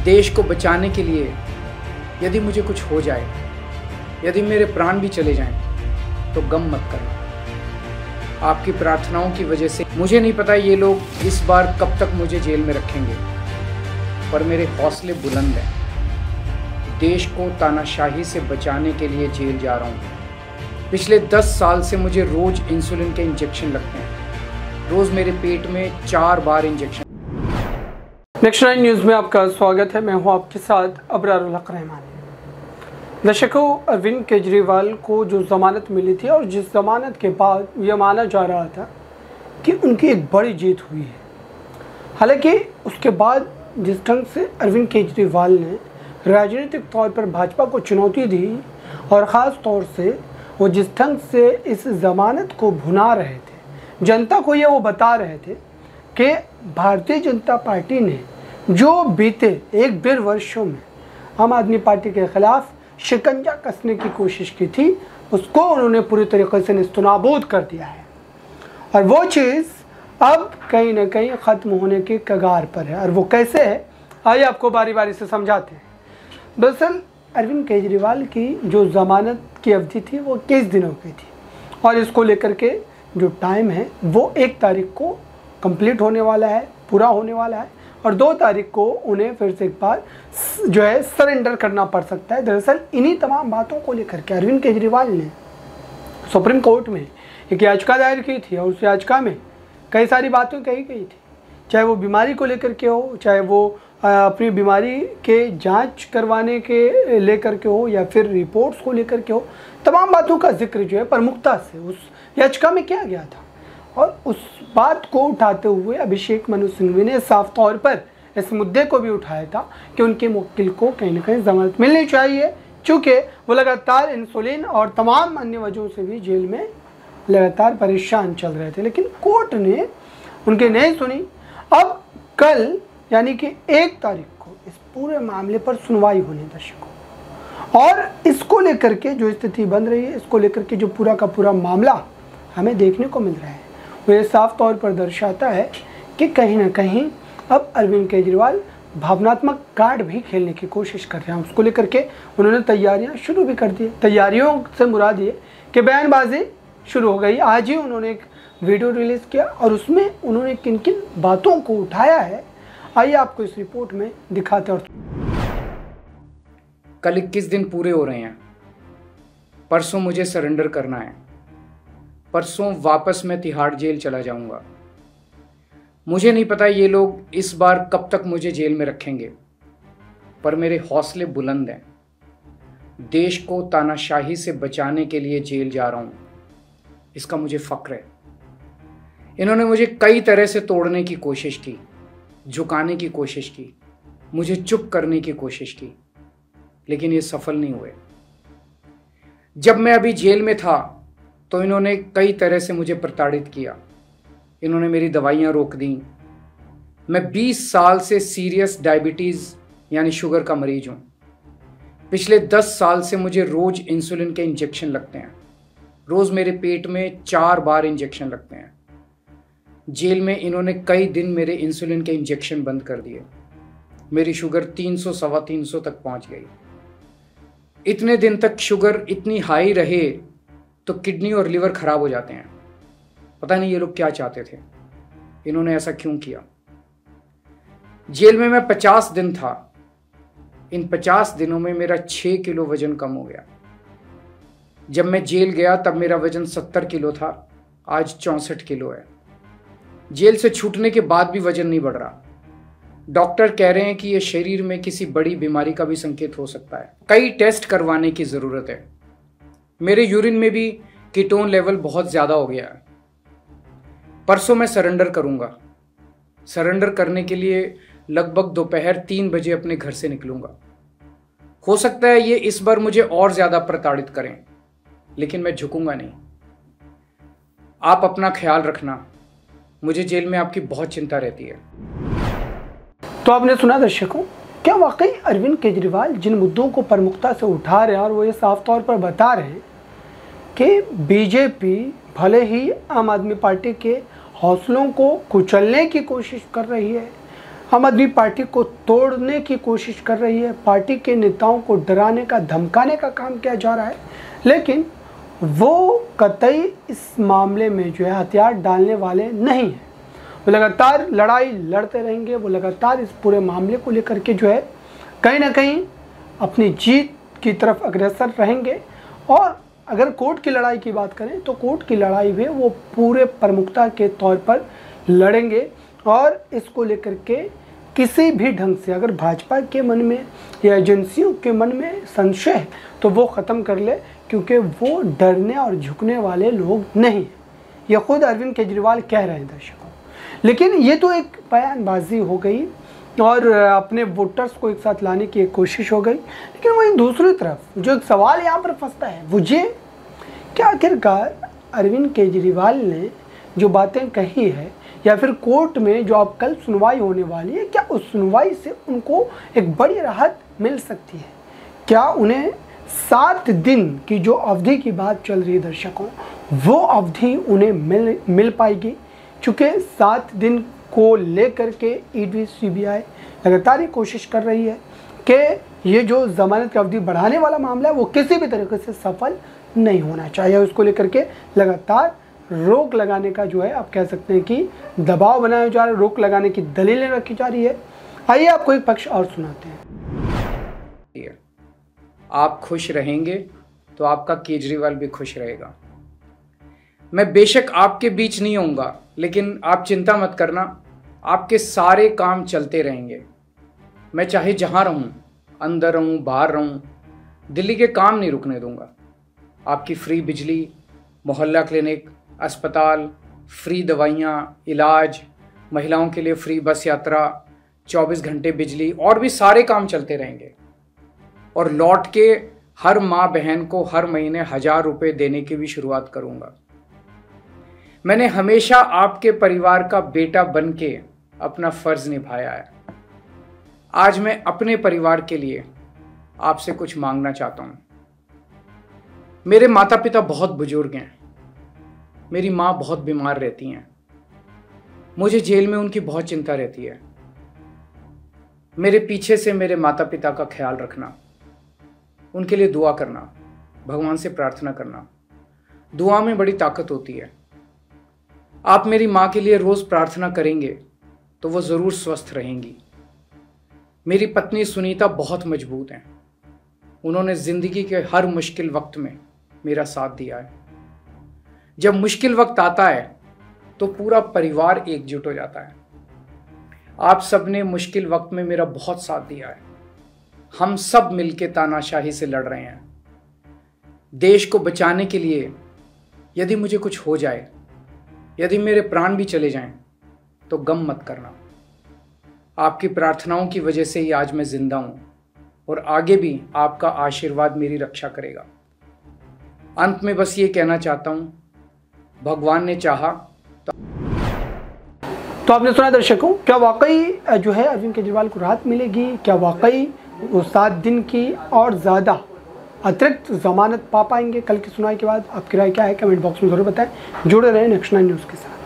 देश को बचाने के लिए यदि मुझे कुछ हो जाए, यदि मेरे प्राण भी चले जाएं, तो गम मत करें। आपकी प्रार्थनाओं की वजह से मुझे नहीं पता ये लोग इस बार कब तक मुझे जेल में रखेंगे, पर मेरे हौसले बुलंद हैं। देश को तानाशाही से बचाने के लिए जेल जा रहा हूँ। पिछले 10 साल से मुझे रोज इंसुलिन के इंजेक्शन लगते हैं। रोज मेरे पेट में 4 बार इंजेक्शन। नेक्स्ट 9 न्यूज़ में आपका स्वागत है। मैं हूं आपके साथ अबरारुल हक रहमान। दर्शकों, अरविंद केजरीवाल को जो ज़मानत मिली थी और जिस ज़मानत के बाद यह माना जा रहा था कि उनकी एक बड़ी जीत हुई है। हालांकि उसके बाद जिस ढंग से अरविंद केजरीवाल ने राजनीतिक तौर पर भाजपा को चुनौती दी और ख़ास तौर से वो जिस ढंग से इस ज़मानत को भुना रहे थे, जनता को ये वो बता रहे थे कि भारतीय जनता पार्टी ने जो बीते 1-1.5 वर्षों में आम आदमी पार्टी के खिलाफ शिकंजा कसने की कोशिश की थी, उसको उन्होंने पूरी तरीके से नेस्तनाबूद कर दिया है और वो चीज़ अब कहीं ना कहीं ख़त्म होने के कगार पर है। और वो कैसे है, आइए आपको बारी बारी से समझाते हैं। दरअसल अरविंद केजरीवाल की जो ज़मानत की अवधि थी वो 21 दिनों की थी और इसको लेकर के जो टाइम है वो 1 तारीख को कंप्लीट होने वाला है, पूरा होने वाला है और 2 तारीख को उन्हें फिर से एक बार जो है सरेंडर करना पड़ सकता है। दरअसल इन्हीं तमाम बातों को लेकर के अरविंद केजरीवाल ने सुप्रीम कोर्ट में एक याचिका दायर की थी और उस याचिका में कई सारी बातें कही गई थी, चाहे वो बीमारी को लेकर के हो, चाहे वो अपनी बीमारी के जांच करवाने के लेकर के हो या फिर रिपोर्ट्स को लेकर के हो। तमाम बातों का जिक्र जो है प्रमुखता से उस याचिका में किया गया था और उस बात को उठाते हुए अभिषेक मनु सिंघवी ने साफ तौर पर इस मुद्दे को भी उठाया था कि उनके मुवक्किल को कहीं ना कहीं जमानत मिलनी चाहिए, चूँकि वो लगातार इंसुलिन और तमाम अन्य वजहों से भी जेल में लगातार परेशान चल रहे थे। लेकिन कोर्ट ने उनकी नहीं सुनी। अब कल यानी कि 1 तारीख को इस पूरे मामले पर सुनवाई होनी है दर्शकों, और इसको लेकर के जो स्थिति बन रही है, इसको लेकर के जो पूरा का पूरा मामला हमें देखने को मिल रहा है, वो ये साफ तौर पर दर्शाता है कि कहीं ना कहीं अब अरविंद केजरीवाल भावनात्मक कार्ड भी खेलने की कोशिश कर रहे हैं। उसको लेकर के उन्होंने तैयारियां शुरू भी कर दी। तैयारियों से मुराद ये कि बयानबाजी शुरू हो गई। आज ही उन्होंने एक वीडियो रिलीज़ किया और उसमें उन्होंने किन किन बातों को उठाया है, आइए आपको इस रिपोर्ट में दिखाते हैं। कल 21 दिन पूरे हो रहे हैं। परसों मुझे सरेंडर करना है। परसों वापस मैं तिहाड़ जेल चला जाऊंगा। मुझे नहीं पता ये लोग इस बार कब तक मुझे जेल में रखेंगे, पर मेरे हौसले बुलंद हैं। देश को तानाशाही से बचाने के लिए जेल जा रहा हूं, इसका मुझे फक्र है। इन्होंने मुझे कई तरह से तोड़ने की कोशिश की, झुकाने की कोशिश की, मुझे चुप करने की कोशिश की, लेकिन ये सफल नहीं हुए। जब मैं अभी जेल में था तो इन्होंने कई तरह से मुझे प्रताड़ित किया। इन्होंने मेरी दवाइयाँ रोक दी। मैं 20 साल से सीरियस डायबिटीज़ यानी शुगर का मरीज हूँ। पिछले 10 साल से मुझे रोज इंसुलिन के इंजेक्शन लगते हैं। रोज़ मेरे पेट में 4 बार इंजेक्शन लगते हैं। जेल में इन्होंने कई दिन मेरे इंसुलिन के इंजेक्शन बंद कर दिए। मेरी शुगर 300 सवा 300 तक पहुँच गई। इतने दिन तक शुगर इतनी हाई रहे तो किडनी और लिवर खराब हो जाते हैं। पता नहीं ये लोग क्या चाहते थे, इन्होंने ऐसा क्यों किया। जेल में मैं 50 दिन था। इन 50 दिनों में मेरा 6 किलो वजन कम हो गया। जब मैं जेल गया तब मेरा वजन 70 किलो था, आज 64 किलो है। जेल से छूटने के बाद भी वजन नहीं बढ़ रहा। डॉक्टर कह रहे हैं कि यह शरीर में किसी बड़ी बीमारी का भी संकेत हो सकता है। कई टेस्ट करवाने की ज़रूरत है। मेरे यूरिन में भी कीटोन लेवल बहुत ज़्यादा हो गया है। परसों मैं सरेंडर करूंगा। सरेंडर करने के लिए लगभग दोपहर 3 बजे अपने घर से निकलूंगा। हो सकता है ये इस बार मुझे और ज़्यादा प्रताड़ित करें, लेकिन मैं झुकूंगा नहीं। आप अपना ख्याल रखना। मुझे जेल में आपकी बहुत चिंता रहती है। तो आपने सुना दर्शकों, क्या वाकई अरविंद केजरीवाल जिन मुद्दों को प्रमुखता से उठा रहे हैं और वो ये साफ तौर पर बता रहे हैं कि बीजेपी भले ही आम आदमी पार्टी के हौसलों को कुचलने की कोशिश कर रही है, आम आदमी पार्टी को तोड़ने की कोशिश कर रही है, पार्टी के नेताओं को डराने का धमकाने का काम किया जा रहा है, लेकिन वो कतई इस मामले में जो है हथियार डालने वाले नहीं हैं। वो लगातार लड़ाई लड़ते रहेंगे, वो लगातार इस पूरे मामले को लेकर के जो है कहीं ना कहीं अपनी जीत की तरफ अग्रसर रहेंगे। और अगर कोर्ट की लड़ाई की बात करें तो कोर्ट की लड़ाई में वो पूरे प्रमुखता के तौर पर लड़ेंगे और इसको लेकर के किसी भी ढंग से अगर भाजपा के मन में या एजेंसियों के मन में संशय है तो वो ख़त्म कर ले, क्योंकि वो डरने और झुकने वाले लोग नहीं हैं। ये खुद अरविंद केजरीवाल कह रहे हैं दर्शकों। लेकिन ये तो एक बयानबाजी हो गई और अपने वोटर्स को एक साथ लाने की एक कोशिश हो गई। लेकिन वहीं दूसरी तरफ जो एक सवाल यहाँ पर फंसता है वो ये, क्या आखिरकार अरविंद केजरीवाल ने जो बातें कही है या फिर कोर्ट में जो अब कल सुनवाई होने वाली है, क्या उस सुनवाई से उनको एक बड़ी राहत मिल सकती है? क्या उन्हें 7 दिन की जो अवधि की बात चल रही है दर्शकों, वो अवधि उन्हें मिल पाएगी? चूँकि 7 दिन को लेकर के ईडी सीबीआई लगातार ही कोशिश कर रही है कि ये जो जमानत की अवधि बढ़ाने वाला मामला है वो किसी भी तरीके से सफल नहीं होना चाहिए। उसको लेकर के लगातार रोक लगाने का जो है आप कह सकते हैं कि दबाव बनाया जा रहा है, रोक लगाने की दलीलें रखी जा रही है। आइए आपको एक पक्ष और सुनाते हैं। आप खुश रहेंगे तो आपका केजरीवाल भी खुश रहेगा। मैं बेशक आपके बीच नहीं होऊंगा, लेकिन आप चिंता मत करना, आपके सारे काम चलते रहेंगे। मैं चाहे जहां रहूं, अंदर रहूं बाहर रहूं, दिल्ली के काम नहीं रुकने दूंगा। आपकी फ्री बिजली, मोहल्ला क्लिनिक, अस्पताल, फ्री दवाइयाँ, इलाज, महिलाओं के लिए फ्री बस यात्रा, 24 घंटे बिजली और भी सारे काम चलते रहेंगे। और लौट के हर माँ बहन को हर महीने 1000 रुपये देने की भी शुरुआत करूँगा। मैंने हमेशा आपके परिवार का बेटा बन के अपना फर्ज निभाया है। आज मैं अपने परिवार के लिए आपसे कुछ मांगना चाहता हूँ। मेरे माता पिता बहुत बुजुर्ग हैं, मेरी माँ बहुत बीमार रहती हैं, मुझे जेल में उनकी बहुत चिंता रहती है। मेरे पीछे से मेरे माता पिता का ख्याल रखना, उनके लिए दुआ करना, भगवान से प्रार्थना करना। दुआ में बड़ी ताकत होती है। आप मेरी माँ के लिए रोज प्रार्थना करेंगे तो वो जरूर स्वस्थ रहेंगी। मेरी पत्नी सुनीता बहुत मजबूत हैं, उन्होंने जिंदगी के हर मुश्किल वक्त में मेरा साथ दिया है। जब मुश्किल वक्त आता है तो पूरा परिवार एकजुट हो जाता है। आप सबने मुश्किल वक्त में मेरा बहुत साथ दिया है। हम सब मिलकर तानाशाही से लड़ रहे हैं। देश को बचाने के लिए यदि मुझे कुछ हो जाए, यदि मेरे प्राण भी चले जाएं, तो गम मत करना। आपकी प्रार्थनाओं की वजह से ही आज मैं जिंदा हूं और आगे भी आपका आशीर्वाद मेरी रक्षा करेगा। अंत में बस ये कहना चाहता हूं, भगवान ने चाहा तो आपने सुना दर्शकों, क्या वाकई जो है अरविंद केजरीवाल को राहत मिलेगी? क्या वाकई वो 7 दिन की और ज़्यादा अतिरिक्त जमानत पा पाएंगे कल की सुनवाई के बाद? आपकी राय क्या है? कमेंट बॉक्स में जरूर बताएं। जुड़े रहें नेक्स्ट 9 न्यूज़ के साथ।